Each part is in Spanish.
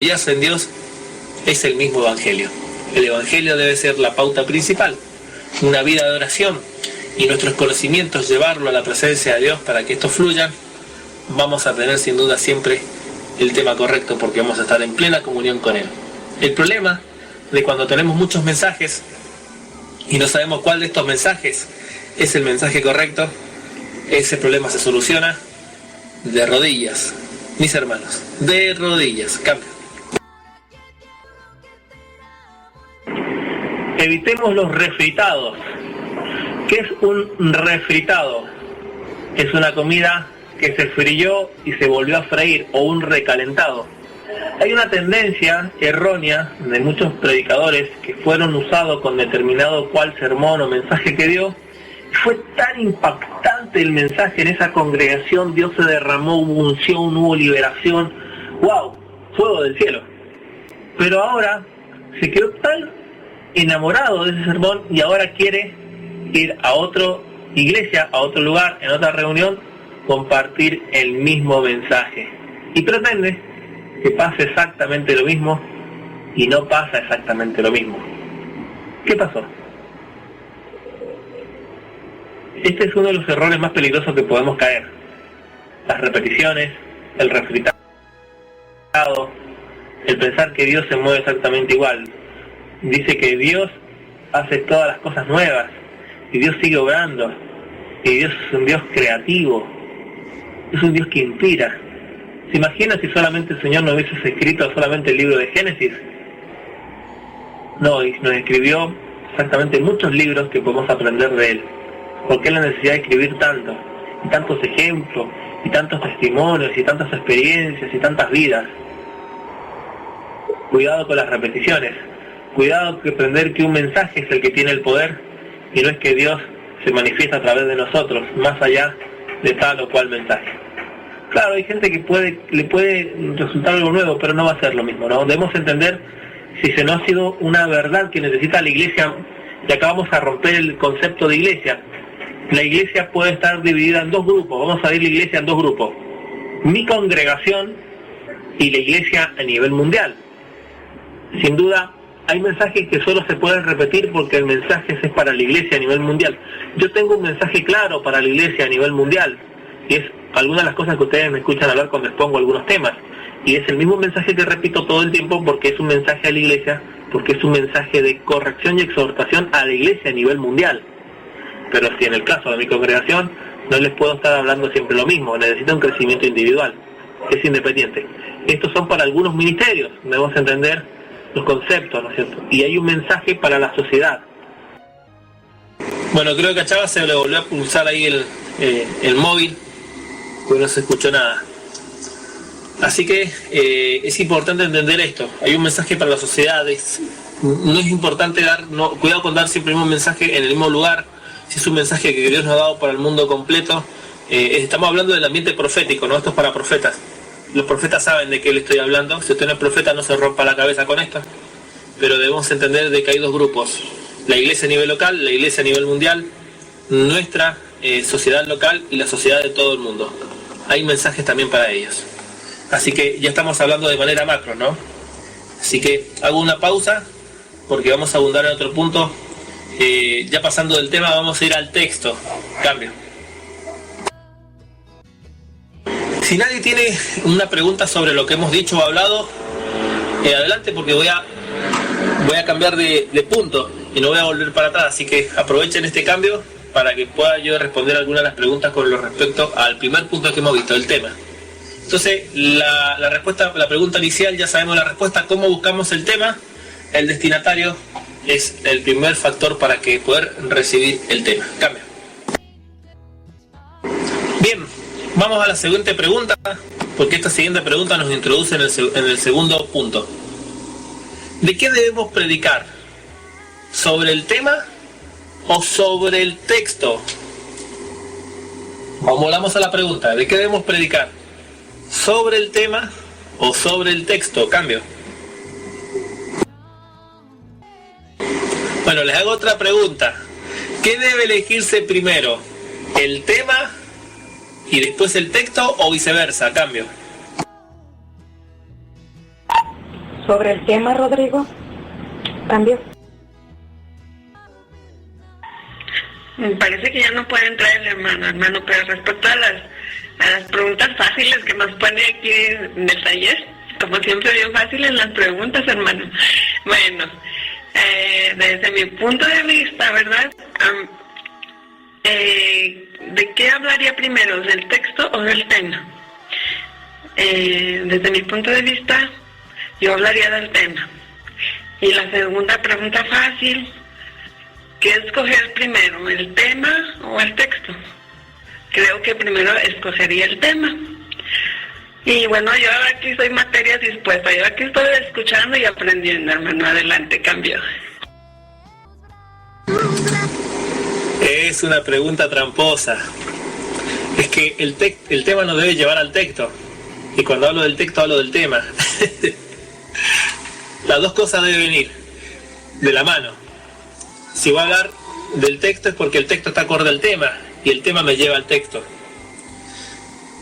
en Dios es el mismo Evangelio. El Evangelio debe ser la pauta principal, una vida de oración y nuestros conocimientos llevarlo a la presencia de Dios para que esto fluya. Vamos a tener sin duda siempre el tema correcto porque vamos a estar en plena comunión con Él. El problema de cuando tenemos muchos mensajes y no sabemos cuál de estos mensajes es el mensaje correcto, ese problema se soluciona de rodillas, mis hermanos, de rodillas. Cambio. Evitemos los refritados. ¿Qué es un refritado? Es una comida que se frilló y se volvió a freír, o un recalentado. Hay una tendencia errónea de muchos predicadores que fueron usados con determinado cual sermón o mensaje que dio. Fue tan impactante el mensaje en esa congregación, Dios se derramó, hubo unción, hubo liberación. ¡Wow! Fuego del cielo. Pero ahora se quedó tan enamorado de ese sermón y ahora quiere ir a otra iglesia, a otro lugar, en otra reunión, compartir el mismo mensaje. Y pretende que pase exactamente lo mismo y no pasa exactamente lo mismo. ¿Qué pasó? Este es uno de los errores más peligrosos que podemos caer. Las repeticiones, el refritado, el pensar que Dios se mueve exactamente igual. Dice que Dios hace todas las cosas nuevas, y Dios sigue obrando, y Dios es un Dios creativo, es un Dios que inspira. ¿Se imagina si solamente el Señor no hubiese escrito solamente el libro de Génesis? No, y nos escribió exactamente muchos libros que podemos aprender de Él. ¿Por qué la necesidad de escribir tanto? Y tantos ejemplos, y tantos testimonios, y tantas experiencias, y tantas vidas. Cuidado con las repeticiones. Cuidado que aprender que un mensaje es el que tiene el poder y no es que Dios se manifiesta a través de nosotros, más allá de tal o cual mensaje. Claro, hay gente que le puede resultar algo nuevo, pero no va a ser lo mismo, ¿no? Debemos entender si se nos ha sido una verdad que necesita la iglesia, y acá vamos a romper el concepto de iglesia. La iglesia puede estar dividida en dos grupos, vamos a dividir la iglesia en dos grupos. Mi congregación y la iglesia a nivel mundial. Sin duda, hay mensajes que solo se pueden repetir porque el mensaje es para la iglesia a nivel mundial. Yo tengo un mensaje claro para la iglesia a nivel mundial, y es algunas de las cosas que ustedes me escuchan hablar cuando expongo algunos temas, y es el mismo mensaje que repito todo el tiempo porque es un mensaje a la iglesia, porque es un mensaje de corrección y exhortación a la iglesia a nivel mundial. Pero si en el caso de mi congregación no les puedo estar hablando siempre lo mismo, necesito un crecimiento individual, es independiente. Estos son para algunos ministerios, debemos entender los conceptos, ¿no es cierto? Y hay un mensaje para la sociedad. Bueno, creo que a Chava se le volvió a pulsar ahí el móvil, porque no se escuchó nada. Así que es importante entender esto. Hay un mensaje para la sociedad. No es importante cuidado con dar siempre el mismo mensaje en el mismo lugar. Si es un mensaje que Dios nos ha dado para el mundo completo, estamos hablando del ambiente profético, ¿no? Esto es para profetas. Los profetas saben de qué le estoy hablando. Si usted no es profeta, no se rompa la cabeza con esto. Pero debemos entender de que hay dos grupos. La iglesia a nivel local, la iglesia a nivel mundial, nuestra sociedad local y la sociedad de todo el mundo. Hay mensajes también para ellos. Así que ya estamos hablando de manera macro, ¿no? Así que hago una pausa porque vamos a abundar en otro punto. Ya pasando del tema, vamos a ir al texto. Cambio. Si nadie tiene una pregunta sobre lo que hemos dicho o hablado, adelante, porque voy a cambiar de punto y no voy a volver para atrás. Así que aprovechen este cambio para que pueda yo responder algunas de las preguntas con lo respecto al primer punto que hemos visto, el tema. Entonces, la respuesta, la pregunta inicial, ya sabemos la respuesta. ¿Cómo buscamos el tema? El destinatario es el primer factor para que poder recibir el tema. Cambio. Bien, vamos a la siguiente pregunta, porque esta siguiente pregunta nos introduce en el segundo punto. ¿De qué debemos predicar? ¿Sobre el tema o sobre el texto? Volvamos a la pregunta. ¿De qué debemos predicar? ¿Sobre el tema o sobre el texto? Cambio. Bueno, les hago otra pregunta. ¿Qué debe elegirse primero? ¿El tema y después el texto o viceversa? Cambio. Sobre el tema, Rodrigo, cambio. Me parece que ya no puede entrar el hermano, pero respecto a las preguntas fáciles que nos pone aquí en el taller, como siempre bien fáciles las preguntas, hermano. Bueno, desde mi punto de vista, ¿verdad? ¿De qué hablaría primero, del texto o del tema? Desde mi punto de vista, yo hablaría del tema. Y la segunda pregunta fácil, ¿qué escoger primero, el tema o el texto? Creo que primero escogería el tema. Y bueno, yo aquí soy materia dispuesta, yo aquí estoy escuchando y aprendiendo, hermano. Adelante, cambio. Es una pregunta tramposa. Es que el tema nos debe llevar al texto. Y cuando hablo del texto, hablo del tema. Las dos cosas deben ir de la mano. Si voy a hablar del texto es porque el texto está acorde al tema y el tema me lleva al texto.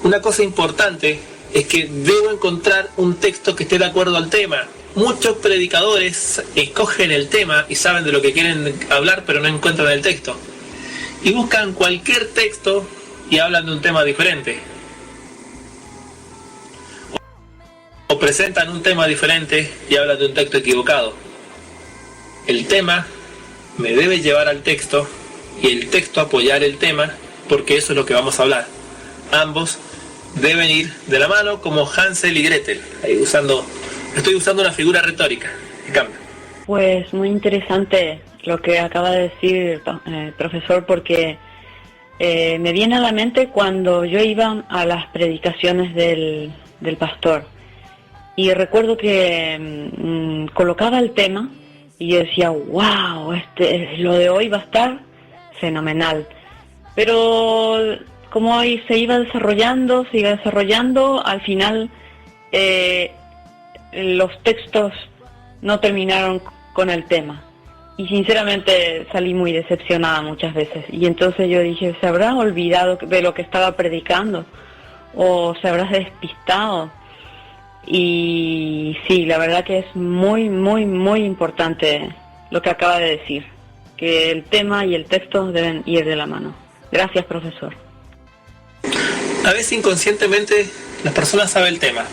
Una cosa importante es que debo encontrar un texto que esté de acuerdo al tema. Muchos predicadores escogen el tema y saben de lo que quieren hablar, pero no encuentran el texto. Y buscan cualquier texto y hablan de un tema diferente. O presentan un tema diferente y hablan de un texto equivocado. El tema me debe llevar al texto y el texto apoyar el tema, porque eso es lo que vamos a hablar. Ambos deben ir de la mano como Hansel y Gretel. Ahí estoy usando una figura retórica. Cambio. Pues muy interesante lo que acaba de decir profesor, porque me viene a la mente cuando yo iba a las predicaciones del pastor. Y recuerdo que colocaba el tema y yo decía, wow, lo de hoy va a estar fenomenal. Pero como hoy se iba desarrollando, al final los textos no terminaron con el tema. Y sinceramente salí muy decepcionada muchas veces. Y entonces yo dije, ¿se habrá olvidado de lo que estaba predicando? ¿O se habrá despistado? Y sí, la verdad que es muy, muy, muy importante lo que acaba de decir, que el tema y el texto deben ir de la mano. Gracias, profesor. A veces inconscientemente las personas saben el tema.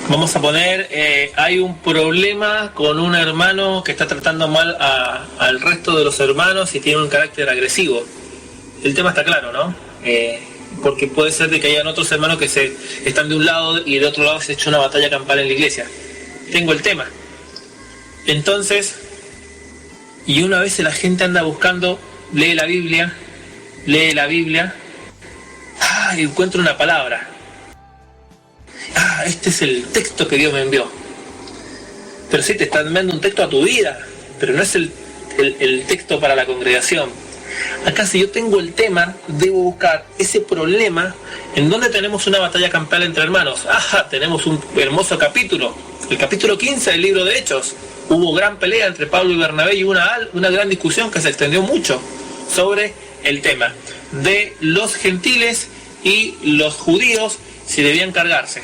Vamos a poner, hay un problema con un hermano que está tratando mal al resto de los hermanos y tiene un carácter agresivo. El tema está claro, ¿no? Porque puede ser de que hayan otros hermanos que están de un lado y de otro lado se ha hecho una batalla campal en la iglesia. Tengo el tema. Entonces, y una vez la gente anda buscando, lee la Biblia, y encuentra una palabra. Este es el texto que Dios me envió. Pero sí, te está enviando un texto a tu vida, pero no es el texto para la congregación. Acá si yo tengo el tema, debo buscar ese problema en donde tenemos una batalla campal entre hermanos. Tenemos un hermoso capítulo, el capítulo 15 del libro de Hechos. Hubo gran pelea entre Pablo y Bernabé y una gran discusión que se extendió mucho sobre el tema de los gentiles y los judíos si debían cargarse.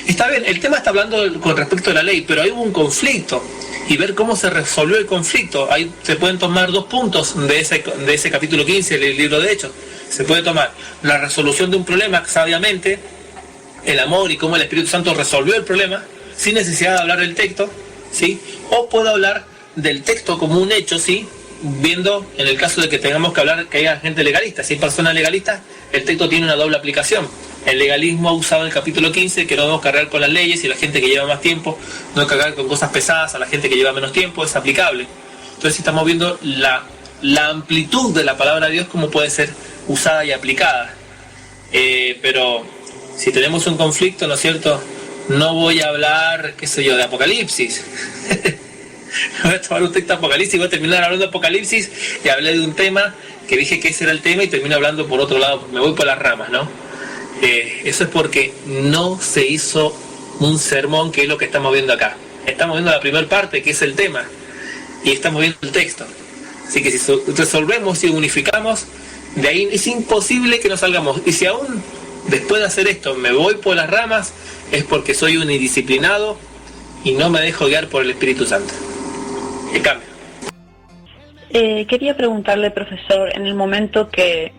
Está bien, el tema está hablando con respecto a la ley, pero ahí hubo un conflicto. Y ver cómo se resolvió el conflicto. Ahí se pueden tomar 2 puntos de ese capítulo 15 del libro de Hechos. Se puede tomar la resolución de un problema sabiamente, el amor y cómo el Espíritu Santo resolvió el problema, sin necesidad de hablar del texto, ¿sí? O puedo hablar del texto como un hecho, ¿sí? Viendo en el caso de que tengamos que hablar que haya gente legalista. Si hay personas legalistas, el texto tiene una doble aplicación. El legalismo ha usado en el capítulo 15 que no debemos cargar con las leyes y la gente que lleva más tiempo, no cargar con cosas pesadas a la gente que lleva menos tiempo, es aplicable. Entonces estamos viendo la amplitud de la palabra de Dios como puede ser usada y aplicada. Pero si tenemos un conflicto, ¿no es cierto? No voy a hablar, qué sé yo, de Apocalipsis. Voy a tomar un texto de Apocalipsis y voy a terminar hablando de Apocalipsis y hablé de un tema que dije que ese era el tema y termino hablando por otro lado, me voy por las ramas, ¿no? Eso es porque no se hizo un sermón, que es lo que estamos viendo acá. Estamos viendo la primera parte, que es el tema, y estamos viendo el texto. Así que si resolvemos y unificamos, de ahí es imposible que nos salgamos. Y si aún después de hacer esto me voy por las ramas, es porque soy un indisciplinado y no me dejo guiar por el Espíritu Santo. ¿Qué cambia? Quería preguntarle, profesor, en el momento que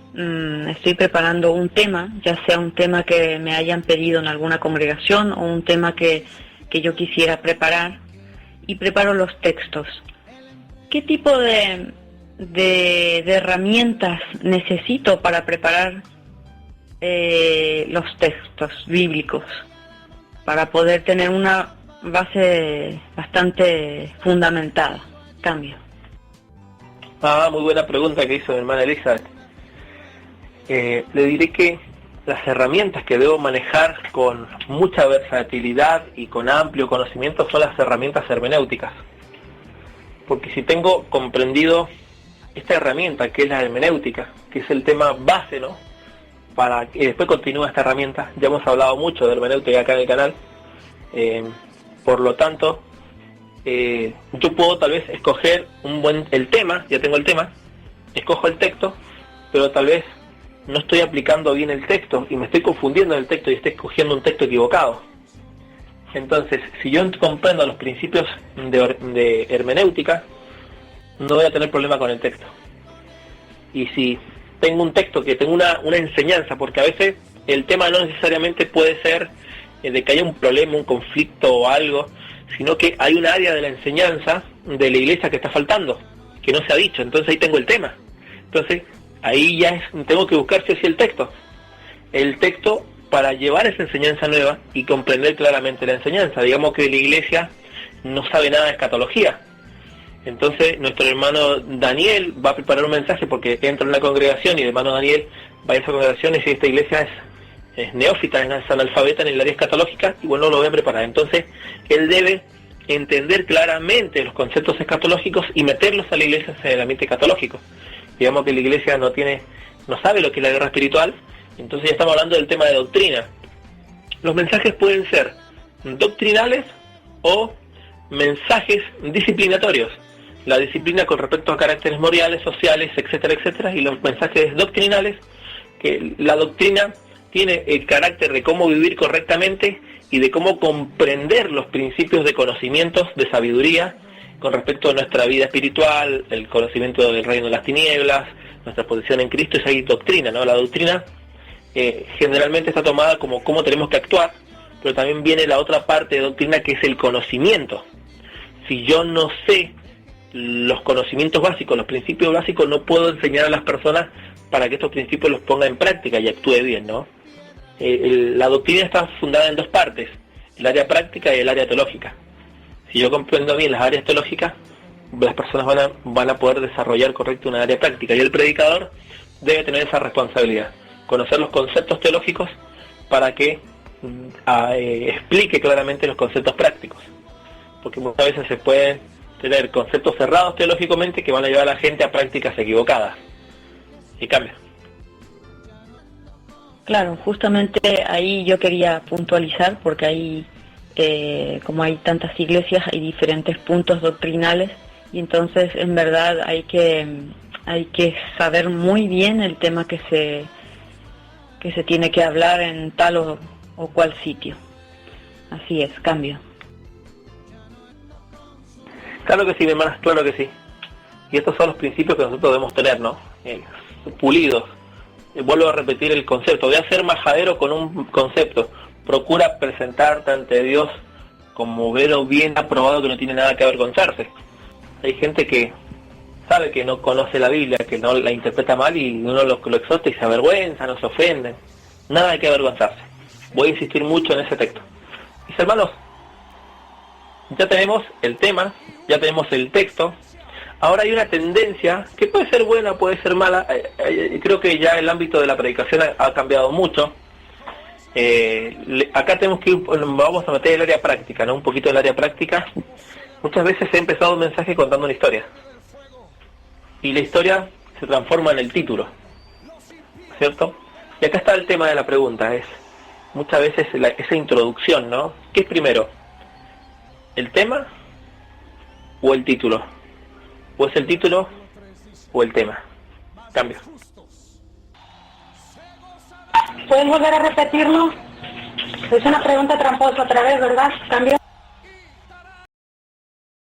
estoy preparando un tema, ya sea un tema que me hayan pedido en alguna congregación o un tema que yo quisiera preparar, y preparo los textos, ¿qué tipo de herramientas necesito para preparar los textos bíblicos, para poder tener una base bastante fundamentada? Cambio. Muy buena pregunta que hizo mi hermana Elizabeth. Le diré que las herramientas que debo manejar con mucha versatilidad y con amplio conocimiento son las herramientas hermenéuticas. Porque si tengo comprendido esta herramienta que es la hermenéutica, que es el tema base, ¿no?, para que después continúe esta herramienta, ya hemos hablado mucho de hermenéutica acá en el canal, por lo tanto, yo puedo tal vez escoger el tema, ya tengo el tema, escojo el texto, pero tal vez no estoy aplicando bien el texto y me estoy confundiendo en el texto y estoy escogiendo un texto equivocado. Entonces, si yo comprendo los principios de hermenéutica, no voy a tener problema con el texto. Y si tengo un texto que tengo una enseñanza, porque a veces el tema no necesariamente puede ser de que haya un problema, un conflicto o algo, sino que hay un área de la enseñanza de la iglesia que está faltando, que no se ha dicho, entonces ahí tengo el tema. Entonces, ahí ya tengo que buscar si es el texto. El texto para llevar esa enseñanza nueva y comprender claramente la enseñanza. Digamos que la iglesia no sabe nada de escatología. Entonces, nuestro hermano Daniel va a preparar un mensaje porque entra en la congregación y el hermano Daniel va a esa congregación y si esta iglesia es neófita, es analfabeta en el área escatológica, y bueno, lo voy a preparar. Entonces, él debe entender claramente los conceptos escatológicos y meterlos a la iglesia en el ambiente escatológico. Digamos que la iglesia no sabe lo que es la guerra espiritual, entonces ya estamos hablando del tema de doctrina. Los mensajes pueden ser doctrinales o mensajes disciplinatorios. La disciplina con respecto a caracteres morales, sociales, etcétera, etcétera, y los mensajes doctrinales, que la doctrina tiene el carácter de cómo vivir correctamente y de cómo comprender los principios de conocimientos, de sabiduría, con respecto a nuestra vida espiritual, el conocimiento del reino de las tinieblas, nuestra posición en Cristo. Esa es doctrina, ¿no? La doctrina generalmente está tomada como cómo tenemos que actuar, pero también viene la otra parte de doctrina que es el conocimiento. Si yo no sé los conocimientos básicos, los principios básicos, no puedo enseñar a las personas para que estos principios los ponga en práctica y actúe bien, ¿no? La doctrina está fundada en dos partes, el área práctica y el área teológica. Si yo comprendo bien las áreas teológicas, las personas van a poder desarrollar correcto una área práctica, y el predicador debe tener esa responsabilidad, conocer los conceptos teológicos para que explique claramente los conceptos prácticos, porque muchas veces se pueden tener conceptos cerrados teológicamente que van a llevar a la gente a prácticas equivocadas y cambia. Claro, justamente ahí yo quería puntualizar, porque ahí, como hay tantas iglesias, hay diferentes puntos doctrinales, y entonces en verdad hay que saber muy bien el tema que se tiene que hablar en tal o cual sitio. Así es, cambio. Claro que sí, mi hermana, claro que sí. Y estos son los principios que nosotros debemos tener, ¿no? Pulidos. Vuelvo a repetir el concepto. Voy a ser majadero con un concepto. Procura presentarte ante Dios como obrero bien aprobado que no tiene nada que avergonzarse. Hay gente que sabe que no conoce la Biblia, que no la interpreta mal, y uno lo exhorta y se avergüenza, no se ofenden. Nada hay que avergonzarse. Voy a insistir mucho en ese texto. Mis hermanos, ya tenemos el tema, ya tenemos el texto. Ahora hay una tendencia que puede ser buena, puede ser mala. Creo que ya el ámbito de la predicación ha cambiado mucho. Acá tenemos que vamos a meter el área práctica, ¿no? Un poquito del área práctica. Muchas veces he empezado un mensaje contando una historia, y la historia se transforma en el título, ¿cierto? Y acá está el tema de la pregunta, es muchas veces esa introducción, ¿no? ¿Qué es primero? ¿El tema o el título? ¿O es el título o el tema? Cambio. ¿Puedes volver a repetirlo? Es una pregunta tramposa otra vez, ¿verdad? Cambio.